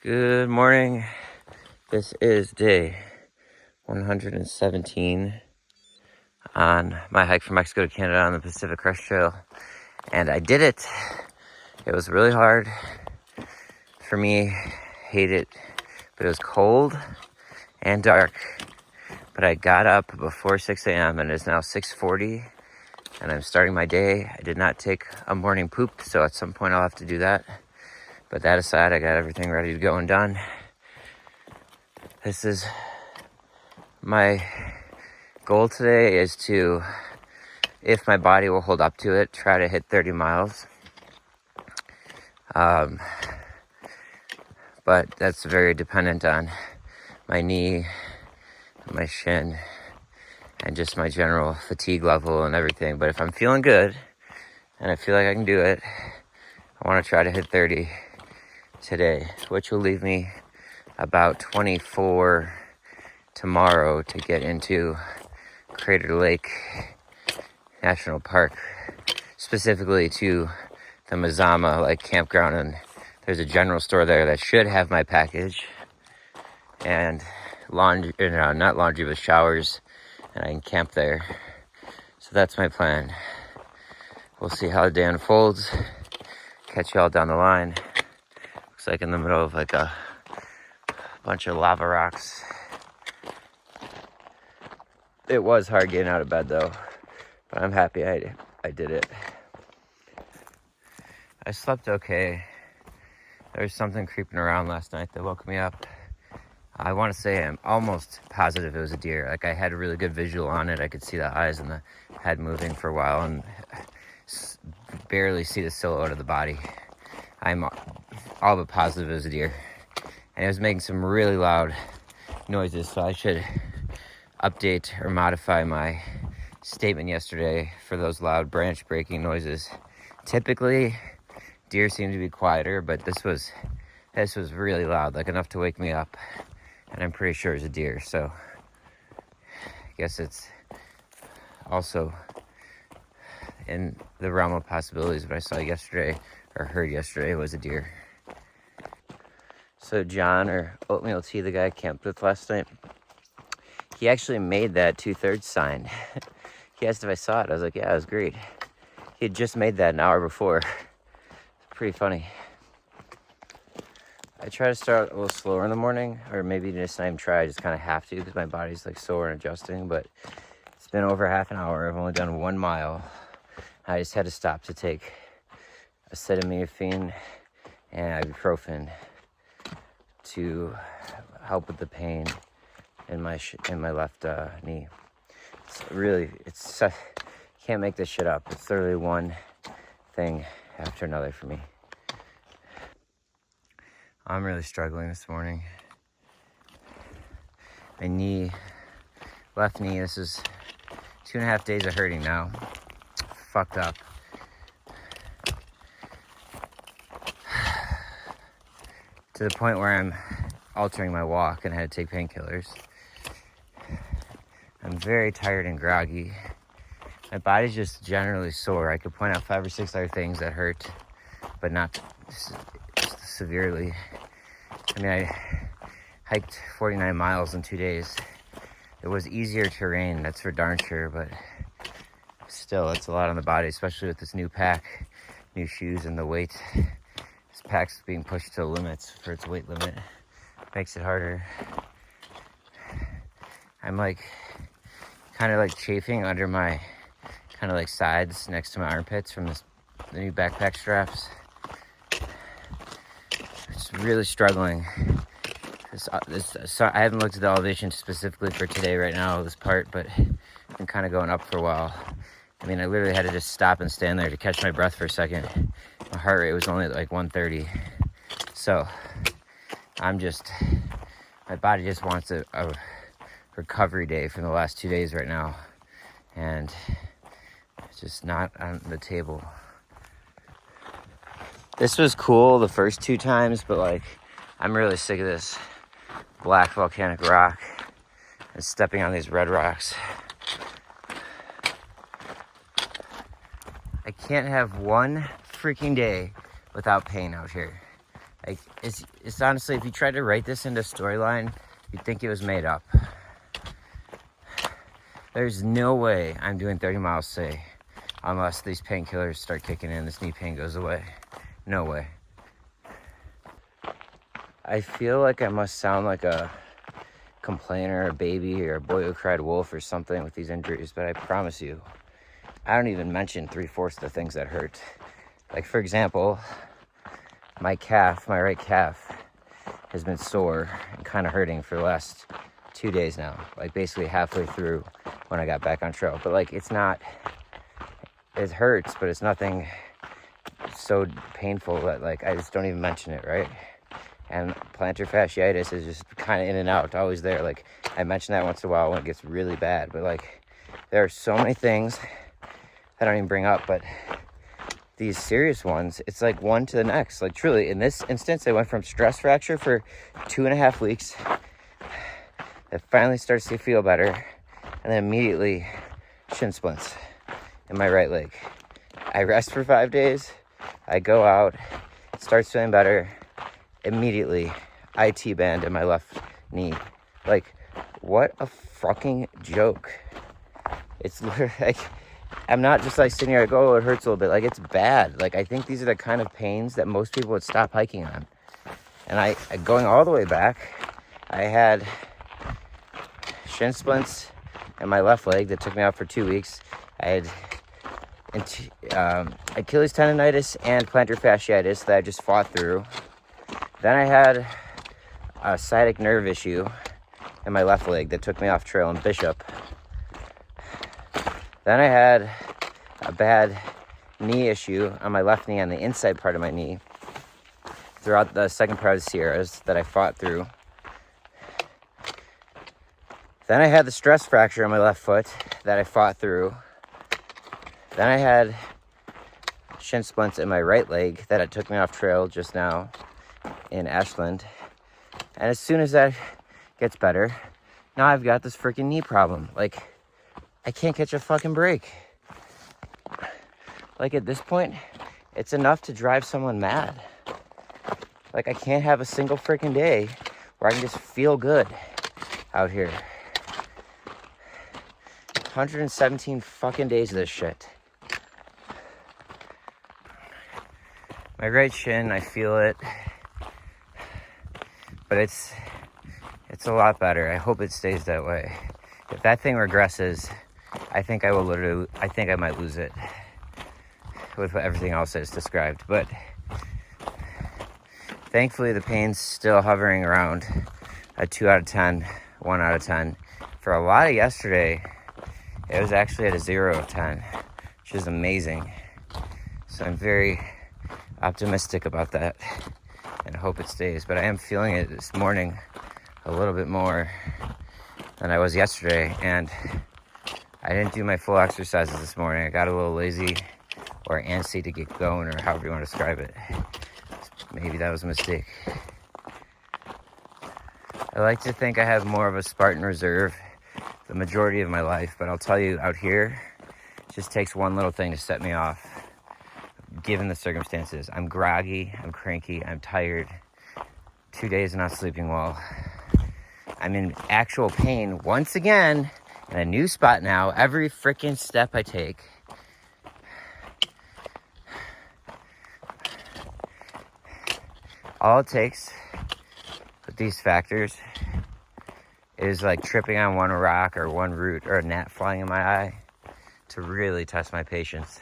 Good morning. This is day 117 on my hike from Mexico to Canada on the Pacific Crest Trail. And I did it. It was really hard for me. Hate it. But it was cold and dark. But I got up before 6 a.m. and it's now 6:40 and I'm starting my day. I did not take a morning poop, so at some point I'll have to do that. But that aside, I got everything ready to go and done. This is my goal today is to, if my body will hold up to it, try to hit 30 miles. But that's very dependent on my knee, my shin, and just my general fatigue level and everything. But if I'm feeling good and I feel like I can do it, I want to try to hit 30 today, which will leave me about 24 tomorrow to get into Crater Lake National Park, specifically to the Mazama like campground. And there's a general store there that should have my package and laundry, not laundry, but showers, and I can camp there. So that's my plan. We'll see how the day unfolds. Catch y'all down the line. Looks like in the middle of like a bunch of lava rocks. It was hard getting out of bed though, but I'm happy I did it. I slept okay. There was something creeping around last night that woke me up. I want to say I'm almost positive it was a deer. Like I had a really good visual on it. I could see the eyes and the head moving for a while and barely see the silhouette of the body. I'm all but positive it was a deer. And it was making some really loud noises, so I should update or modify my statement yesterday for those loud branch breaking noises. Typically, deer seem to be quieter, but this was really loud, like enough to wake me up. And I'm pretty sure it's a deer, so I guess it's also in the realm of possibilities. What I saw yesterday or heard yesterday was a deer. So John, or Oatmeal Tea, the guy I camped with last night, he actually made that 2/3 sign. He asked if I saw it. I was like, yeah, it was great. He had just made that an hour before. It's pretty funny. I try to start a little slower in the morning, or maybe just not even try. I just kind of have to because my body's like sore and adjusting. But it's been over half an hour. I've only done 1 mile. I just had to stop to take acetaminophen and ibuprofen to help with the pain in my left knee. It's can't make this shit up. It's literally one thing after another for me. I'm really struggling this morning. My knee, left knee, this is 2.5 days of hurting now. Fucked up. To the point where I'm altering my walk and I had to take painkillers. I'm very tired and groggy. My body's just generally sore. I could point out 5 or 6 other things that hurt, but not severely. I mean, I hiked 49 miles in 2 days. It was easier terrain, that's for darn sure, but still, it's a lot on the body, especially with this new pack, new shoes, and the weight. This pack's being pushed to the limits for its weight limit. Makes it harder. I'm like, kind of like chafing under my kind of like sides next to my armpits from the new backpack straps. Just really struggling. I haven't looked at the elevation specifically for today right now, this part, but I've been kind of going up for a while. I mean, I literally had to just stop and stand there to catch my breath for a second. My heart rate was only like 130. So my body just wants a recovery day from the last 2 days right now. And it's just not on the table. This was cool the first 2 times, but like, I'm really sick of this black volcanic rock and stepping on these red rocks. I can't have one freaking day without pain out here. Like, it's honestly, if you tried to write this into a storyline, you'd think it was made up. There's no way I'm doing 30 miles today unless these painkillers start kicking in, this knee pain goes away. No way. I feel like I must sound like a complainer, a baby, or a boy who cried wolf or something with these injuries, but I promise you, I don't even mention 3/4 of the things that hurt. Like, for example, my right calf, has been sore and kind of hurting for the last 2 days now. Like, basically halfway through when I got back on trail. But, like, it hurts, but it's nothing so painful that, like, I just don't even mention it, right? And plantar fasciitis is just kind of in and out, always there. Like, I mention that once in a while when it gets really bad. But, like, there are so many things I don't even bring up, but these serious ones, it's like one to the next. Like, truly, in this instance, I went from stress fracture for 2.5 weeks. It finally starts to feel better. And then immediately, shin splints in my right leg. I rest for 5 days. I go out. It starts feeling better. Immediately, IT band in my left knee. Like, what a fucking joke. It's literally like, I'm not just like sitting here like, oh, it hurts a little bit. Like, it's bad. Like, I think these are the kind of pains that most people would stop hiking on. And I going all the way back, I had shin splints in my left leg that took me out for 2 weeks. I had Achilles tendonitis and plantar fasciitis that I just fought through. Then I had a sciatic nerve issue in my left leg that took me off trail in Bishop. Then I had a bad knee issue on my left knee, on the inside part of my knee, throughout the second part of the Sierras that I fought through. Then I had the stress fracture on my left foot that I fought through. Then I had shin splints in my right leg that it took me off trail just now in Ashland. And as soon as that gets better, now I've got this freaking knee problem. Like, I can't catch a fucking break. Like, at this point, it's enough to drive someone mad. Like, I can't have a single freaking day where I can just feel good out here. 117 fucking days of this shit. My right shin, I feel it. But it's a lot better. I hope it stays that way. If that thing regresses, I think I might lose it with everything else that's described. But thankfully, the pain's still hovering around a 2 out of 10, 1 out of 10. For a lot of yesterday, it was actually at a 0 of 10, which is amazing. So I'm very optimistic about that and hope it stays. But I am feeling it this morning a little bit more than I was yesterday, and I didn't do my full exercises this morning. I got a little lazy or antsy to get going, or however you want to describe it. Maybe that was a mistake. I like to think I have more of a Spartan reserve the majority of my life, but I'll tell you, out here, it just takes one little thing to set me off, given the circumstances. I'm groggy, I'm cranky, I'm tired. 2 days of not sleeping well. I'm in actual pain once again in a new spot now, every freaking step I take. All it takes with these factors is like tripping on one rock or one root or a gnat flying in my eye to really test my patience.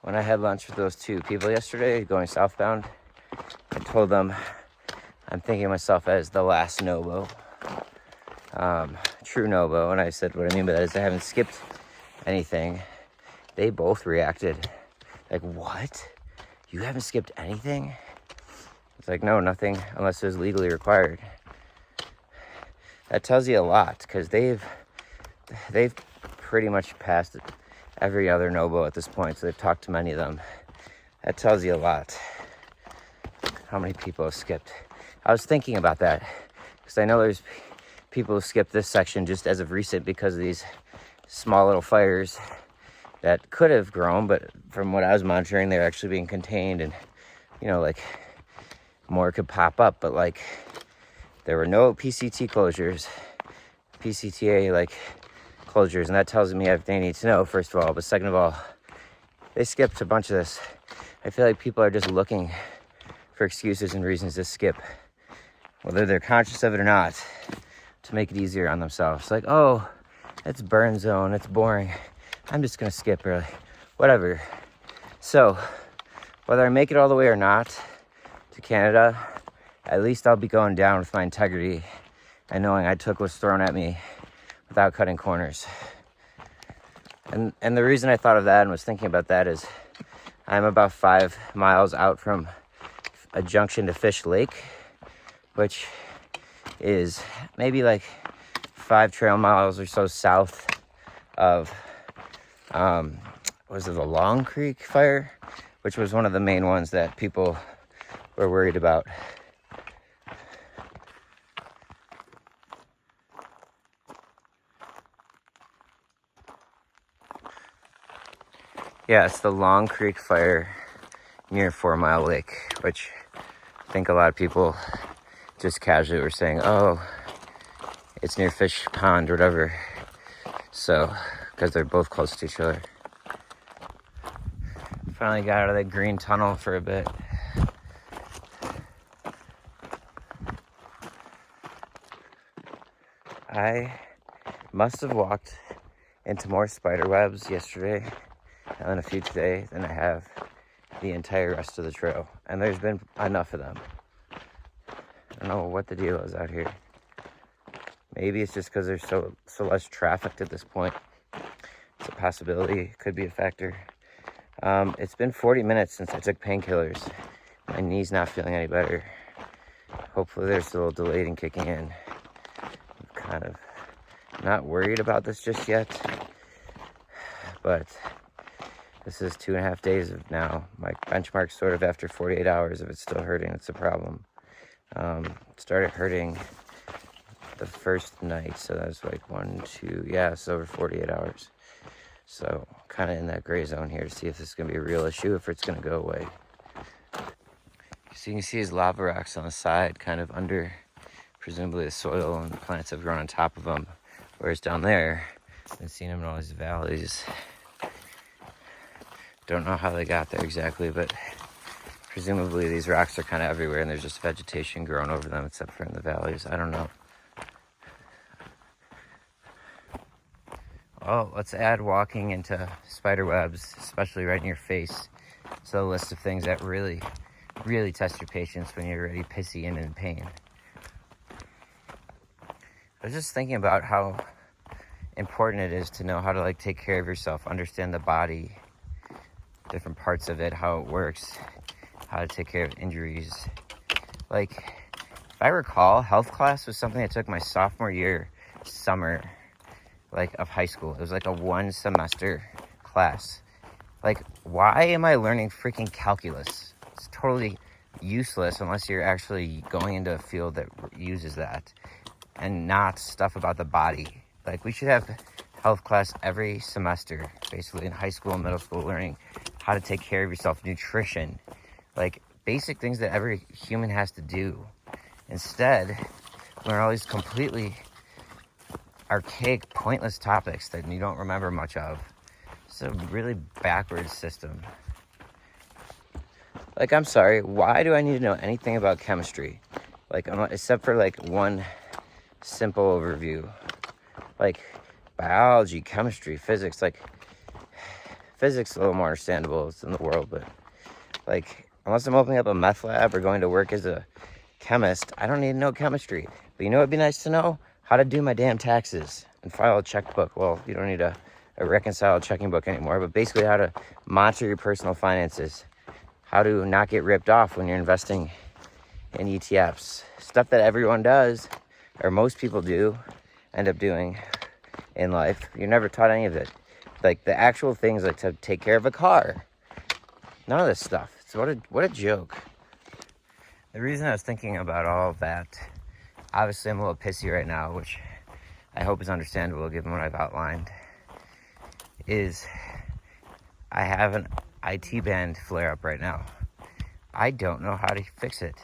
When I had lunch with those two people yesterday going southbound, I told them I'm thinking of myself as the last Nobo, true Nobo. And I said, what I mean by that is I haven't skipped anything. They both reacted like, what? You haven't skipped anything? It's like, no, nothing unless it was legally required. That tells you a lot, because they've pretty much passed every other Nobo at this point, so they've talked to many of them. That tells you a lot. How many people have skipped? I was thinking about that, because I know there's people who skipped this section just as of recent because of these small little fires that could have grown, but from what I was monitoring, they're actually being contained, and like more could pop up. But like there were no PCT closures, PCTA like closures, and that tells me everything I need to know, first of all. But second of all, they skipped a bunch of this. I feel like people are just looking for excuses and reasons to skip, whether they're conscious of it or not, to make it easier on themselves. Like, oh, it's burn zone, it's boring, I'm just gonna skip early, whatever. So whether I make it all the way or not to Canada, at least I'll be going down with my integrity and knowing I took what's thrown at me without cutting corners. And the reason I thought of that and was thinking about that is I'm about 5 miles out from a junction to Fish Lake, which is maybe like 5 trail miles or so south of was it the Long Creek fire, which was one of the main ones that people were worried about. Yeah, it's the Long Creek fire near 4 Mile Lake, which I think a lot of people just casually were saying, oh, it's near Fish Pond or whatever. So, because they're both close to each other. Finally got out of that green tunnel for a bit. I must have walked into more spider webs yesterday and then a few today than I have the entire rest of the trail. And there's been enough of them. I don't know what the deal is out here. Maybe it's just because there's so less trafficked at this point. It's a possibility. Could be a factor. It's been 40 minutes since I took painkillers. My knee's not feeling any better. Hopefully there's a little delayed in kicking in. I'm kind of not worried about this just yet. But this is 2.5 days of now. My benchmark's sort of after 48 hours. If it's still hurting, it's a problem. It started hurting the first night, so that was like 1, 2, yeah, it's over 48 hours. So kind of in that gray zone here to see if this is going to be a real issue, if it's going to go away. So you can see these lava rocks on the side, kind of under presumably the soil, and the plants have grown on top of them. Whereas down there, I've been seeing them in all these valleys. Don't know how they got there exactly, but presumably these rocks are kind of everywhere and there's just vegetation growing over them except for in the valleys. I don't know. Oh, let's add walking into spider webs, especially right in your face. So a list of things that really, really test your patience when you're already pissy and in pain. I was just thinking about how important it is to know how to like take care of yourself, understand the body, different parts of it, how it works, how to take care of injuries. Like, if I recall, health class was something I took my sophomore year, summer, like, of high school. It was like a 1 semester class. Like, why am I learning freaking calculus? It's totally useless unless you're actually going into a field that uses that and not stuff about the body. Like, we should have health class every semester, basically in high school and middle school, learning how to take care of yourself, nutrition, like basic things that every human has to do. Instead, learn all these completely archaic, pointless topics that you don't remember much of. It's a really backwards system. Like, I'm sorry, why do I need to know anything about chemistry? Like, except for like one simple overview. Like, biology, chemistry, physics, like, physics is a little more understandable. It's in the world, but like, unless I'm opening up a meth lab or going to work as a chemist, I don't need to know chemistry. But you know what'd be nice to know? How to do my damn taxes and file a checkbook. Well, you don't need a reconciled checking book anymore, but basically how to monitor your personal finances, how to not get ripped off when you're investing in ETFs. Stuff that everyone does, or most people do, end up doing in life. You're never taught any of it. Like the actual things, like to take care of a car. None of this stuff. So what a joke. The reason I was thinking about all of that, obviously I'm a little pissy right now, which I hope is understandable given what I've outlined, is I have an IT band flare up right now. I don't know how to fix it.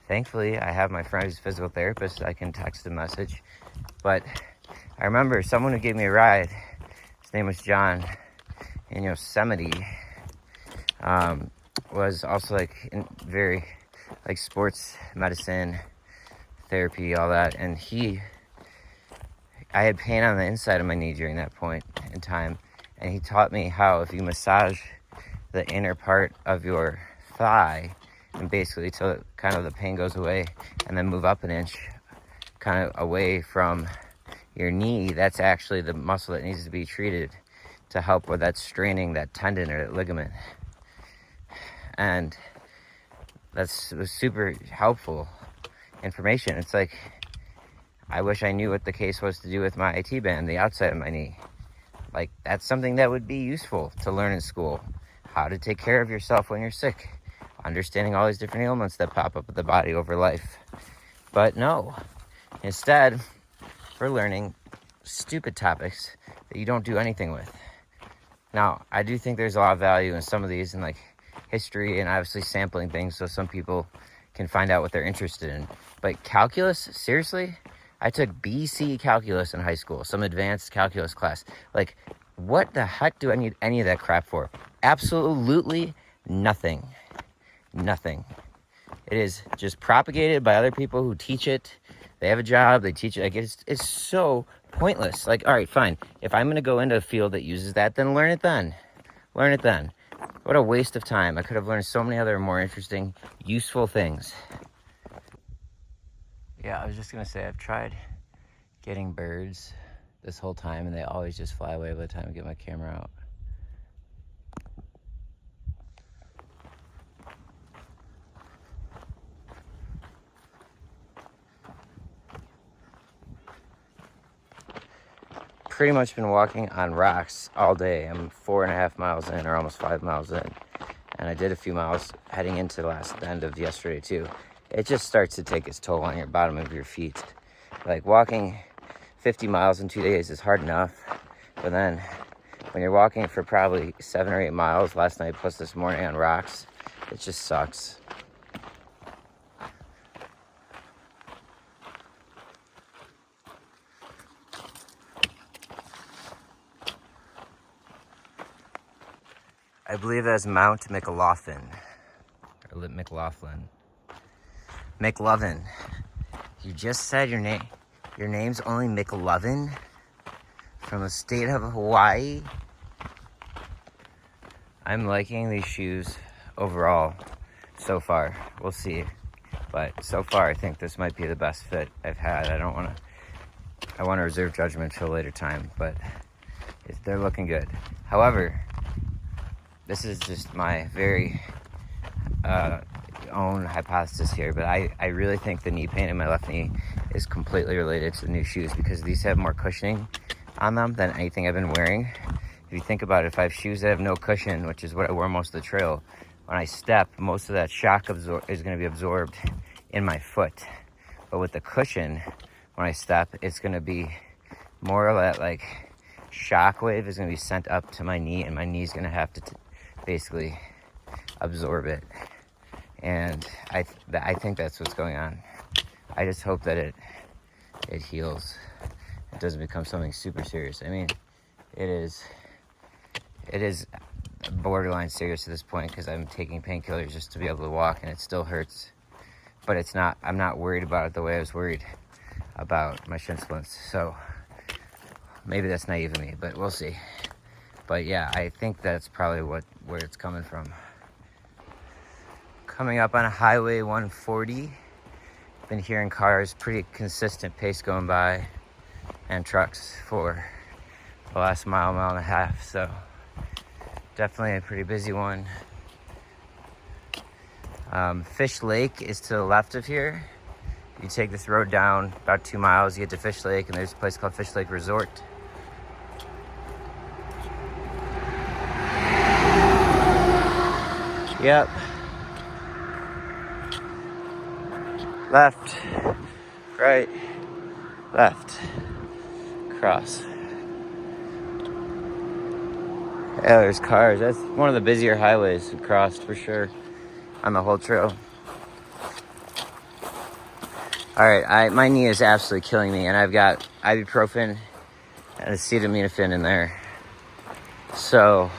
Thankfully, I have my friend who's a physical therapist. I can text a message. But I remember someone who gave me a ride, his name was John, in Yosemite, was also like in very like sports medicine, therapy, all that. And I had pain on the inside of my knee during that point in time. And he taught me how if you massage the inner part of your thigh and basically till kind of the pain goes away and then move up an inch kind of away from your knee, that's actually the muscle that needs to be treated to help with that straining, that tendon or that ligament. And was super helpful information. It's like, I wish I knew what the case was to do with my IT band, the outside of my knee. Like, that's something that would be useful to learn in school. How to take care of yourself when you're sick. Understanding all these different ailments that pop up with the body over life. But no. Instead, we're learning stupid topics that you don't do anything with. Now, I do think there's a lot of value in some of these, in like history and obviously sampling things so some people can find out what they're interested in. But calculus, seriously? I took BC calculus in high school, some advanced calculus class. Like, what the heck do I need any of that crap for? Absolutely nothing. Nothing. It is just propagated by other people who teach it. They have a job, they teach it. Like, it's so pointless. Like, all right, fine. If I'm going to go into a field that uses that, then learn it then. Learn it then. What a waste of time. I could have learned so many other more interesting, useful things. Yeah, I was just going to say, I've tried getting birds this whole time, and they always just fly away by the time I get my camera out. Pretty much been walking on rocks all day. I'm 4.5 miles in, or almost 5 miles in. And I did a few miles heading into the end of yesterday too. It just starts to take its toll on your bottom of your feet. Like, walking 50 miles in 2 days is hard enough. But then when you're walking for probably 7 or 8 miles last night plus this morning on rocks, it just sucks. I believe that's Mount McLaughlin. Or McLaughlin. McLovin. You just said your name. Your name's only McLovin? From the state of Hawaii? I'm liking these shoes overall so far. We'll see. But so far, I think this might be the best fit I've had. I want to reserve judgment till a later time, but they're looking good. However, this is just my very own hypothesis here, but I really think the knee pain in my left knee is completely related to the new shoes because these have more cushioning on them than anything I've been wearing. If you think about it, if I have shoes that have no cushion, which is what I wore most of the trail, when I step, most of that shock is going to be absorbed in my foot. But with the cushion, when I step, it's going to be more of that like shock wave is going to be sent up to my knee, and my knee's going to have to basically absorb it. And I think that's what's going on. I just hope that it heals. It doesn't become something super serious. I mean, it is borderline serious at this point because I'm taking painkillers just to be able to walk, and it still hurts. But it's not. I'm not worried about it the way I was worried about my shin splints. So maybe that's naive of me, but we'll see. But yeah, I think that's probably where it's coming from. Coming up on Highway 140. Been hearing cars, pretty consistent pace going by, and trucks for the last mile and a half. So definitely a pretty busy one. Fish Lake is to the left of here. You take this road down about 2 miles, you get to Fish Lake, and there's a place called Fish Lake Resort. Yep. Left, right, left, cross. Yeah, there's cars. That's one of the busier highways we crossed for sure on the whole trail. All right, my knee is absolutely killing me, and I've got ibuprofen and acetaminophen in there. So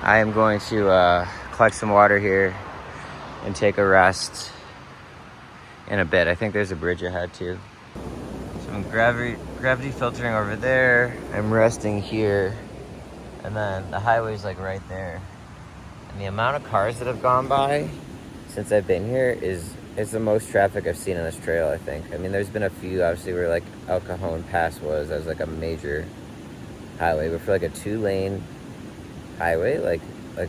I am going to collect some water here and take a rest in a bit. I think there's a bridge ahead too. So I'm gravity filtering over there. I'm resting here, and then the highway's like right there. And the amount of cars that have gone by since I've been here is the most traffic I've seen on this trail, I think. I mean, there's been a few, obviously, where like El Cajon Pass was like a major highway, but for like a 2-lane highway, like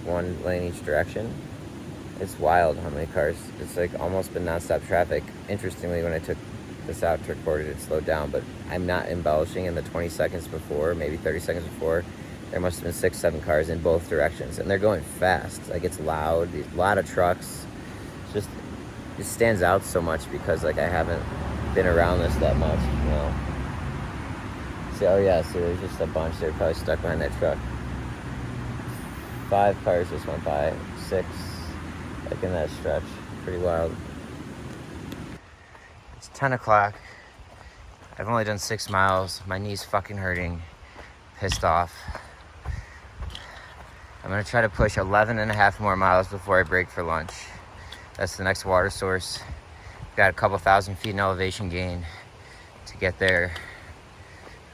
1 lane each direction, it's wild how many cars. It's like almost been nonstop traffic. Interestingly, when I took this out to record it, it slowed down, but I'm not embellishing. In the 20 seconds before, maybe 30 seconds before, there must have been 6-7 cars in both directions, and they're going fast. Like, it's loud, a lot of trucks. It stands out so much because like I haven't been around this that much, you know. So, oh yeah, so there's just a bunch. They're probably stuck behind that truck. 5 cars just went by, 6, like in that stretch. Pretty wild. It's 10 o'clock. I've only done 6 miles. My knee's fucking hurting. Pissed off. I'm gonna try to push 11 and a half more miles before I break for lunch. That's the next water source. Got a couple thousand feet in elevation gain to get there.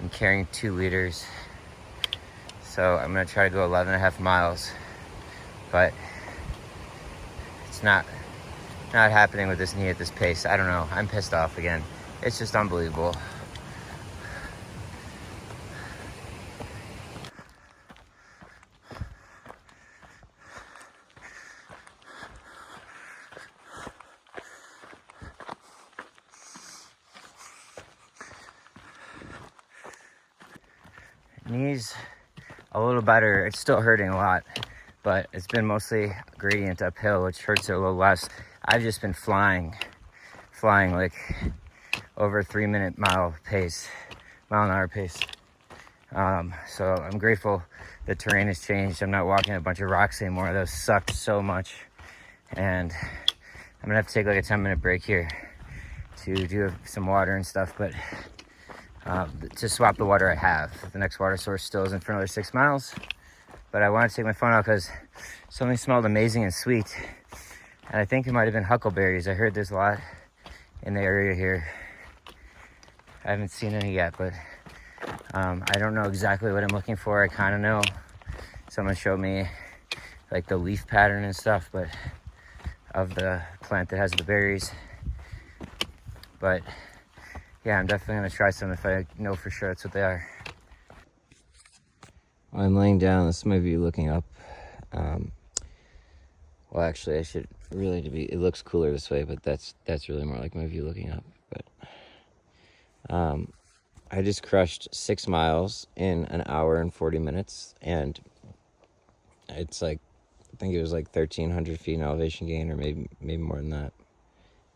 I'm carrying 2 liters. So I'm gonna try to go 11 and a half miles, but it's not happening with this knee at this pace. I don't know, I'm pissed off again. It's just unbelievable. Knees a little better. It's still hurting a lot, but it's been mostly gradient uphill, which hurts it a little less. I've just been flying like over a 3-minute mile an hour pace. So I'm grateful the terrain has changed. I'm not walking a bunch of rocks anymore. Those sucked so much, and I'm gonna have to take like a 10-minute break here to do some water and stuff, but to swap the water I have. The next water source still isn't for another 6 miles, but I wanted to take my phone out because something smelled amazing and sweet, and I think it might have been huckleberries. I heard there's a lot in the area here. I haven't seen any yet, but I don't know exactly what I'm looking for. I kind of know. Someone showed me like the leaf pattern and stuff, but of the plant that has the berries. But yeah, I'm definitely gonna try some if I know for sure that's what they are. While I'm laying down, this is my view looking up. Well, actually, I should really it looks cooler this way, but that's really more like my view looking up. But I just crushed 6 miles in an hour and 40 minutes, and it's like, I think it was like 1,300 feet in elevation gain, or maybe more than that.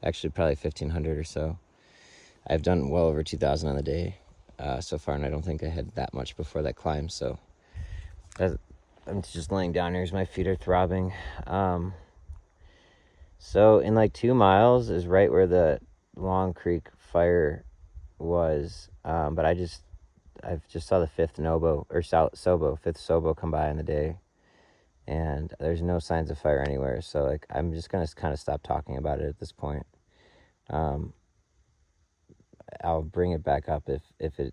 Actually, probably 1,500 or so. I've done well over 2,000 on the day so far, and I don't think I had that much before that climb. So I'm just laying down here as my feet are throbbing. So in like 2 miles is right where the Long Creek fire was, but I've just saw the 5th Sobo come by in the day, and there's no signs of fire anywhere. So like I'm just gonna kind of stop talking about it at this point. I'll bring it back up if there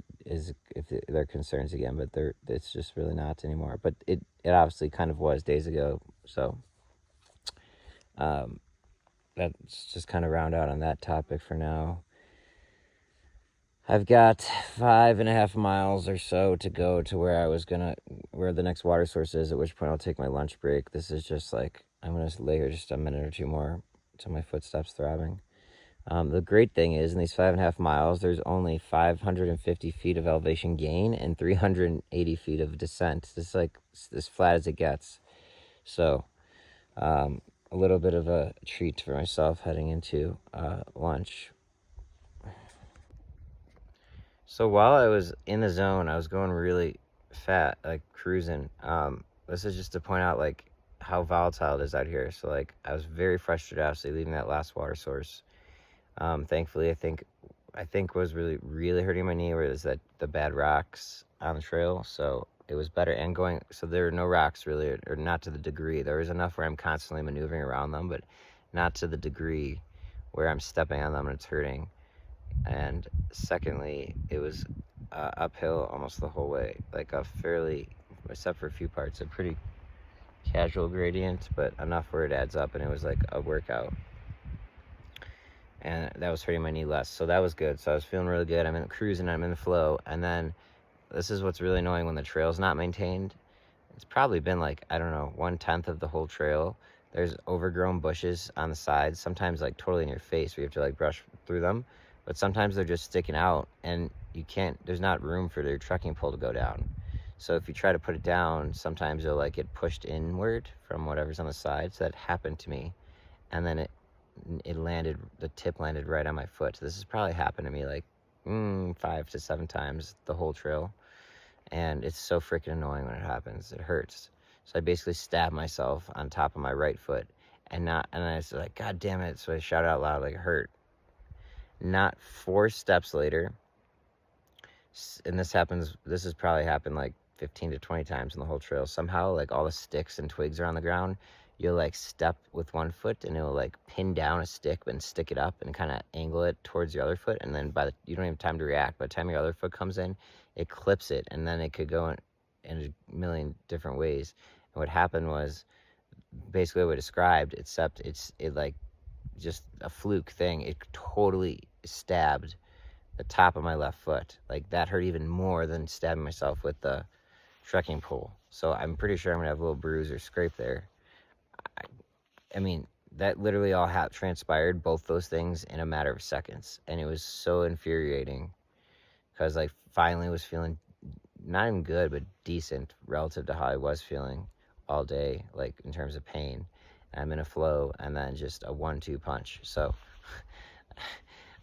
are concerns again, but it's just really not anymore. But it obviously kind of was days ago. So that's just kind of round out on that topic for now. I've got 5.5 miles or so to go to where the next water source is, at which point I'll take my lunch break. This is just like, I'm going to lay here just a minute or 2 more until my foot stops throbbing. The great thing is, in these 5.5 miles, there's only 550 feet of elevation gain and 380 feet of descent. This is like as flat as it gets. So, a little bit of a treat for myself heading into lunch. So while I was in the zone, I was going really fat, like cruising. This is just to point out like how volatile it is out here. So like I was very frustrated actually leaving that last water source. Thankfully, I think what was really hurting my knee was that the bad rocks on the trail. So it was better, and going, so there were no rocks really, or not to the degree. There was enough where I'm constantly maneuvering around them, but not to the degree where I'm stepping on them and it's hurting. And secondly, it was uphill almost the whole way, like a fairly, except for a few parts, a pretty casual gradient, but enough where it adds up, and it was like a workout. And that was hurting my knee less, so that was good. So I was feeling really good. I'm in cruising, I'm in the flow, and then this is what's really annoying when the trail's not maintained. It's probably been like, I don't know, 1/10 of the whole trail. There's overgrown bushes on the sides, sometimes like totally in your face where you have to like brush through them, but sometimes they're just sticking out and you can't, there's not room for your trekking pole to go down. So if you try to put it down, sometimes you'll like get pushed inward from whatever's on the side. So that happened to me, and then it landed, the tip landed right on my foot. So this has probably happened to me like 5 to 7 times the whole trail. And it's so freaking annoying when it happens. It hurts. So I basically stabbed myself on top of my right foot, and I was like, God damn it. So I shouted out loud, like, it hurt. Not 4 steps later, and this has probably happened like 15 to 20 times in the whole trail. Somehow, like, all the sticks and twigs are on the ground. You'll like step with one foot and it'll like pin down a stick and stick it up and kind of angle it towards your other foot, and then you don't even have time to react. By the time your other foot comes in, it clips it, and then it could go in a million different ways. And what happened was basically what I described, except it like just a fluke thing. It totally stabbed the top of my left foot. Like that hurt even more than stabbing myself with the trekking pole. So I'm pretty sure I'm gonna have a little bruise or scrape there. I mean, that literally all transpired, both those things, in a matter of seconds. And it was so infuriating because I finally was feeling not even good, but decent relative to how I was feeling all day, like in terms of pain. I'm in a flow, and then just a 1-2 punch. So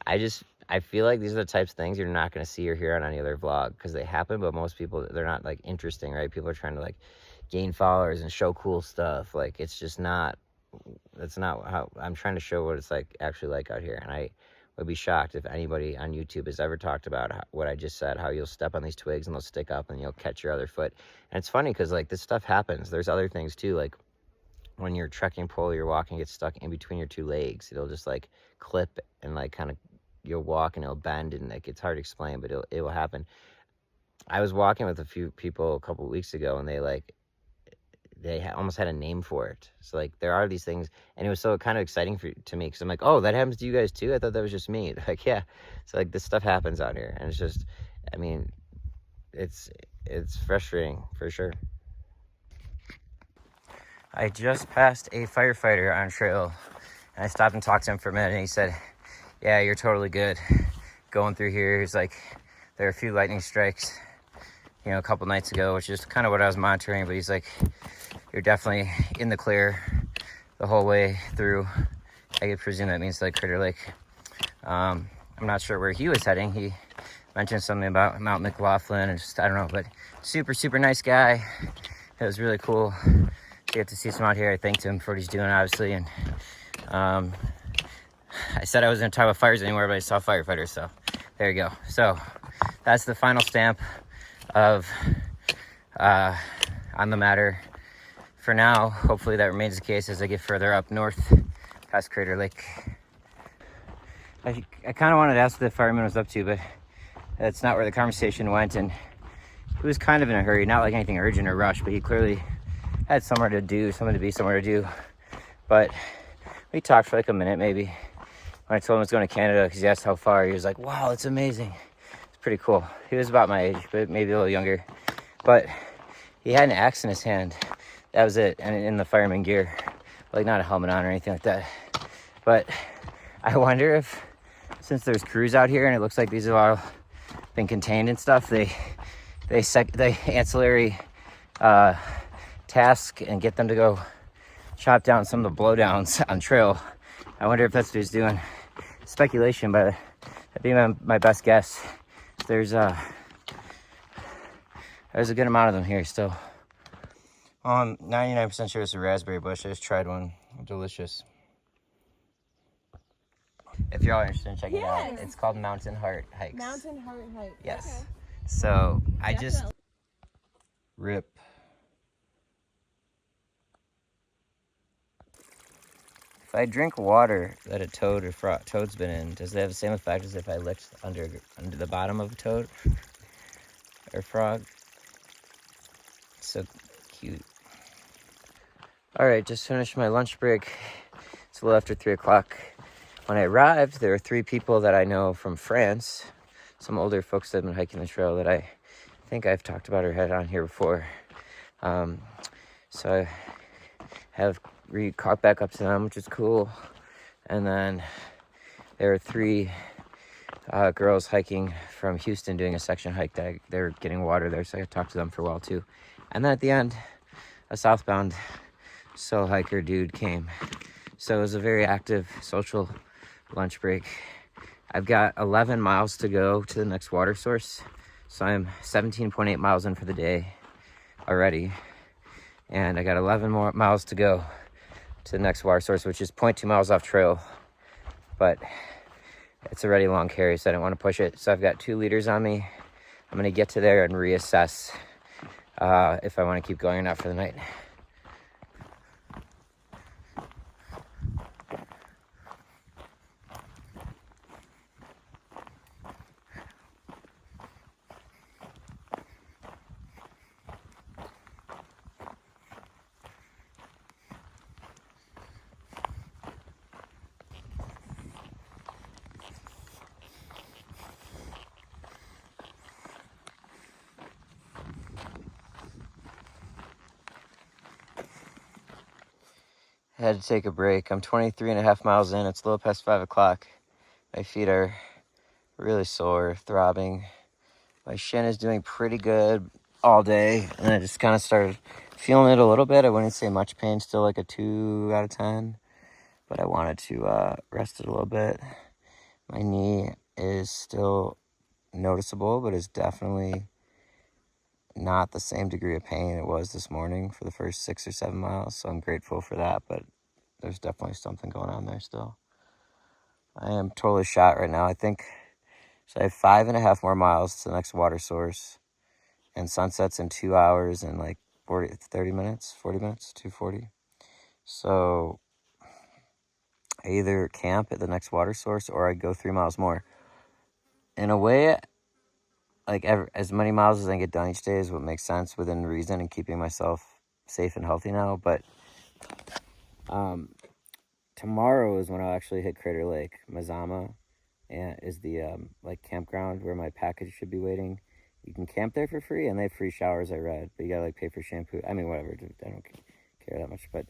I feel like these are the types of things you're not going to see or hear on any other vlog because they happen, but most people, they're not like interesting, right? People are trying to like gain followers and show cool stuff. Like it's just not, that's not how I'm trying to show what it's like actually like out here. And I would be shocked if anybody on YouTube has ever talked about what I just said, how you'll step on these twigs and they'll stick up and you'll catch your other foot. And it's funny because like this stuff happens. There's other things too, like when you're trekking pole, you're walking, gets stuck in between your 2 legs. It'll just like clip and like kind of, you'll walk and it'll bend, and like it's hard to explain, but it will happen. I was walking with a few people a couple of weeks ago, and they almost had a name for it. So like there are these things, and it was so kind of exciting to me because I'm like, oh, that happens to you guys too? I thought that was just me. They're like, yeah. So like this stuff happens out here, and it's just, I mean, it's frustrating for sure. I just passed a firefighter on trail, and I stopped and talked to him for a minute, and he said, yeah, you're totally good going through here. He's like, there are a few lightning strikes, you know, a couple nights ago, which is kind of what I was monitoring, but he's like, you're definitely in the clear the whole way through. I could presume that means like Crater Lake. I'm not sure where he was heading. He mentioned something about Mount McLaughlin, and just, I don't know, but super nice guy. It was really cool to get to see him out here. I thanked him for what he's doing, obviously, and I said I wasn't going to talk about fires anymore, but I saw firefighters, so there you go. So that's the final stamp of on the matter for now. Hopefully that remains the case as I get further up north past Crater Lake. I kind of wanted to ask what the fireman was up to, but that's not where the conversation went, and he was kind of in a hurry, not like anything urgent or rushed, but he clearly had somewhere to do. But we talked for like a minute maybe. When I told him I was going to Canada because he asked how far, he was like, wow, it's amazing. It's pretty cool. He was about my age, but maybe a little younger. But he had an axe in his hand. That was it. And in the fireman gear. Like not a helmet on or anything like that. But I wonder if, since there's crews out here and it looks like these have all been contained and stuff, they ancillary task and get them to go chop down some of the blowdowns on trail. I wonder if that's what he's doing. Speculation, but that'd be my best guess. There's There's a good amount of them here still. I'm 99% sure it's a raspberry bush. I just tried one. Delicious. If you're all interested in checking it out, it's called Mountain Heart Hikes. Mountain Heart Hikes. Yes. Okay. So I just rip. If I drink water that a toad or toad's been in, does it have the same effect as if I licked under the bottom of a toad or frog? It's so cute. All right, just finished my lunch break. It's a little after 3 o'clock. When I arrived, there were 3 people that I know from France, some older folks that have been hiking the trail that I think I've talked about or had on here before. So I have caught back up to them, which is cool. And then there were 3 girls hiking from Houston doing a section hike that they're getting water there, so I talked to them for a while too. And then at the end, a southbound solo hiker dude came. So it was a very active social lunch break. I've got 11 miles to go to the next water source, so I'm 17.8 miles in for the day already, and I got 11 more miles to go to the next water source, which is 0.2 miles off trail, but it's already a long carry, so I didn't want to push it. So I've got 2 liters on me. I'm going to get to there and reassess if I want to keep going or not for the night. I had to take a break. I'm 23.5 miles in. It's a little past 5 o'clock. My feet are really sore, throbbing. My shin is doing pretty good all day. And I just kind of started feeling it a little bit. I wouldn't say much pain, still like a 2 out of 10. But I wanted to rest it a little bit. My knee is still noticeable, but it's definitely not the same degree of pain it was this morning for the first 6 or 7 miles. So I'm grateful for that, but there's definitely something going on there still. I am totally shot right now. I think, so I have 5.5 more miles to the next water source, and sunset's in 2 hours and like 40 minutes, 2:40. So I either camp at the next water source or I go 3 miles more. In a way, like as many miles as I get done each day is what makes sense within reason and keeping myself safe and healthy now. But tomorrow is when I'll actually hit Crater Lake. Mazama and is the like campground where my package should be waiting. You can camp there for free, and they have free showers, I read, but you gotta like pay for shampoo. I mean, whatever, I don't care that much, but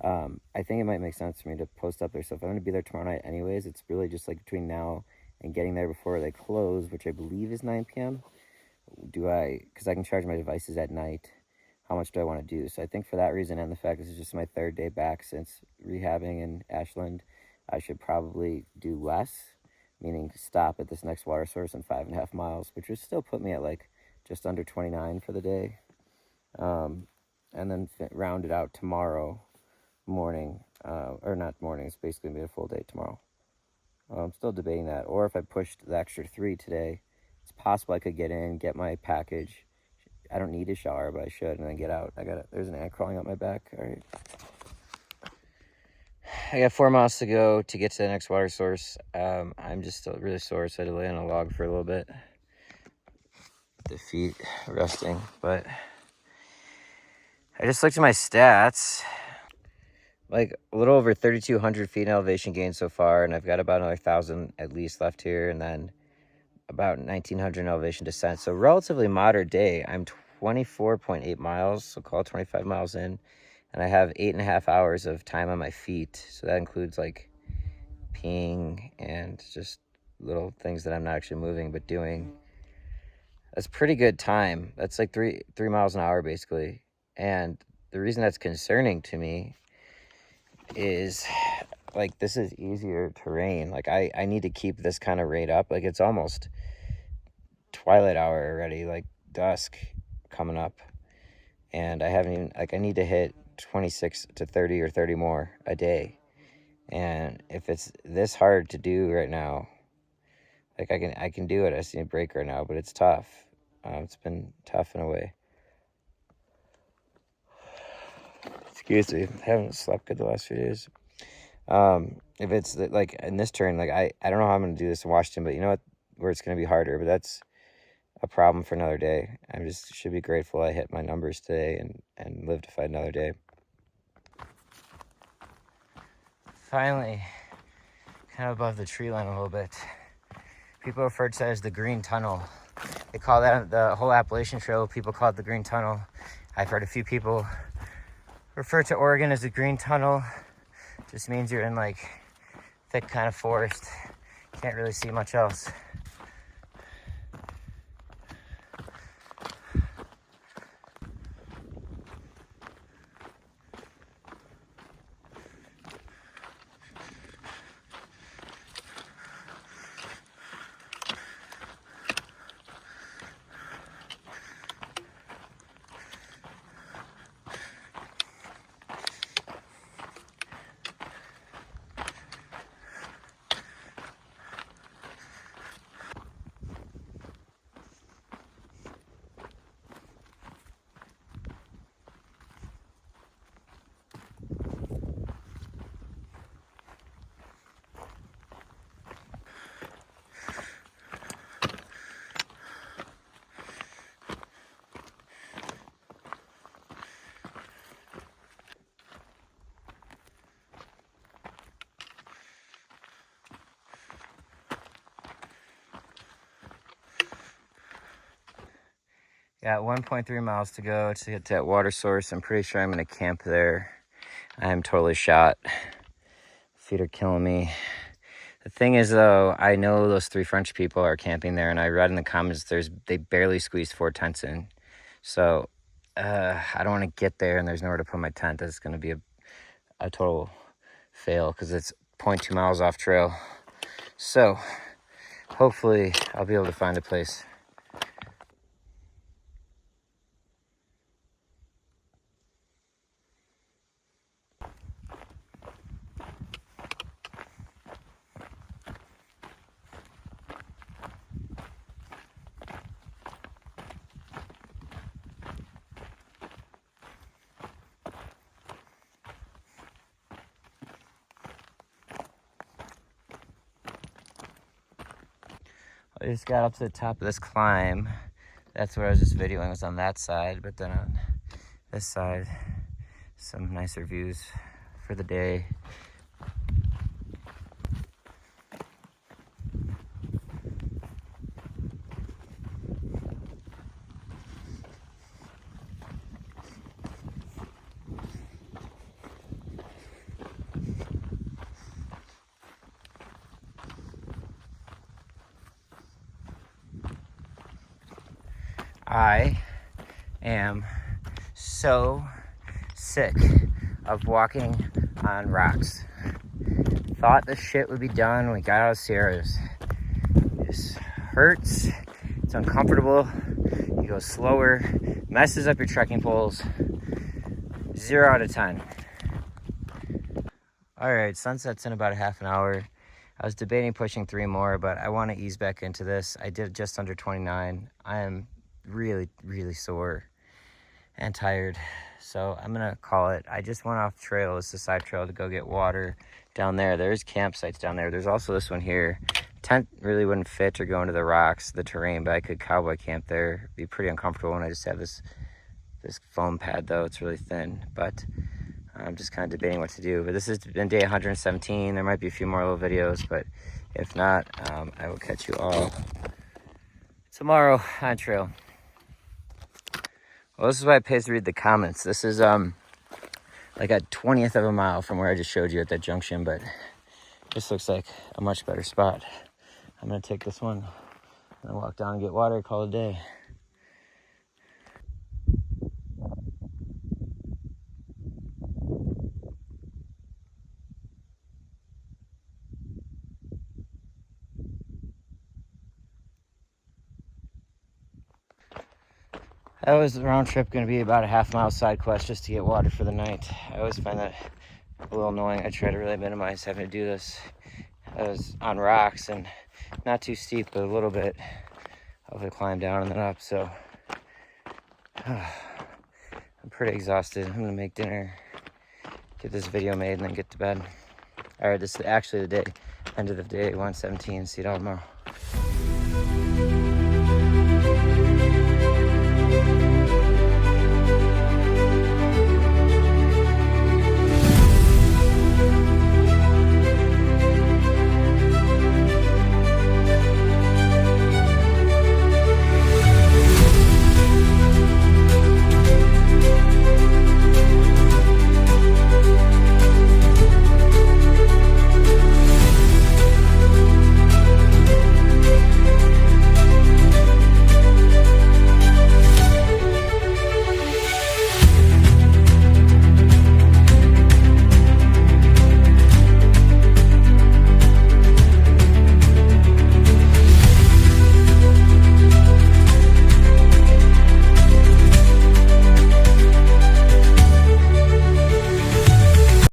I think it might make sense for me to post up there. So if I'm gonna be there tomorrow night anyways, it's really just like between now and getting there before they close, which I believe is 9 p.m. Because I can charge my devices at night, how much do I want to do? So I think for that reason, and the fact this is just my 3rd day back since rehabbing in Ashland, I should probably do less, meaning stop at this next water source in 5.5 miles, which would still put me at like just under 29 for the day. And then round it out tomorrow morning, or not morning, it's basically be a full day tomorrow. I'm still debating that. Or if I pushed the extra 3 today, it's possible I could get in, get my package. I don't need a shower, but I should, and then get out. There's an ant crawling up my back. All right. I got 4 miles to go to get to the next water source. I'm just still really sore, so I had to lay on a log for a little bit. The feet resting, but I just looked at my stats. Like a little over 3,200 feet in elevation gain so far, and I've got about another 1,000 at least left here, and then about 1,900 in elevation descent. So relatively moderate day. I'm 24.8 miles, so call it 25 miles in, and I have 8.5 hours of time on my feet. So that includes like peeing and just little things that I'm not actually moving but doing. That's pretty good time. That's like 3 miles an hour basically. And the reason that's concerning to me is like this is easier terrain. Like I need to keep this kind of rate up. Like it's almost twilight hour already, like dusk, coming up, and I haven't even, like, I need to hit 26 to 30 or 30 more a day. And if it's this hard to do right now, like, I can do it. I just need a break right now, but it's tough. It's been tough in a way. Excuse me. I haven't slept good the last few days. If it's like in this turn, like I don't know how I'm going to do this in Washington, but you know what, where it's going to be harder, but that's a problem for another day. I just should be grateful I hit my numbers today and live to fight another day. Finally, kind of above the tree line a little bit. People refer to it as the Green Tunnel. They call that the whole Appalachian Trail. People call it the Green Tunnel. I've heard a few people refer to Oregon as the Green Tunnel. Just means you're in like thick kind of forest. Can't really see much else. Got 1.3 miles to go to get to that water source. I'm pretty sure I'm going to camp there. I'm totally shot. Feet are killing me. The thing is, though, I know those 3 French people are camping there, and I read in the comments they barely squeezed 4 tents in. So I don't want to get there and there's nowhere to put my tent. That's going to be a total fail because it's 0.2 miles off trail. So hopefully I'll be able to find a place. I just got up to the top of this climb. That's where I was just videoing, was on that side, but then on this side, some nicer views for the day. I am so sick of walking on rocks. Thought this shit would be done when we got out of Sierras. It just hurts, it's uncomfortable, you go slower, messes up your trekking poles. 0 out of 10. All right, sunset's in about a half an hour. I was debating pushing 3 more, but I want to ease back into this. I did just under 29. I am really, really sore and tired, so I'm gonna call it. I just went off trail. It's a side trail to go get water down there. There's campsites down there. There's also this one here. Tent really wouldn't fit or go into the rocks, the terrain, but I could cowboy camp there. It'd be pretty uncomfortable when I just have this foam pad, though. It's really thin, but I'm just kind of debating what to do. But this has been day 117. There might be a few more little videos, but if not, I will catch you all tomorrow on trail. Well, this is why it pays to read the comments. This is like a 20th of a mile from where I just showed you at that junction, but this looks like a much better spot. I'm gonna take this one and walk down and get water, call it a day. That was the round trip going to be about a half-mile side quest just to get water for the night. I always find that a little annoying. I try to really minimize having to do this. I was on rocks and not too steep, but a little bit of a climb down and then up. So I'm pretty exhausted. I'm going to make dinner, get this video made, and then get to bed. All right, this is actually the day, end of the day, 1:17. See you all tomorrow.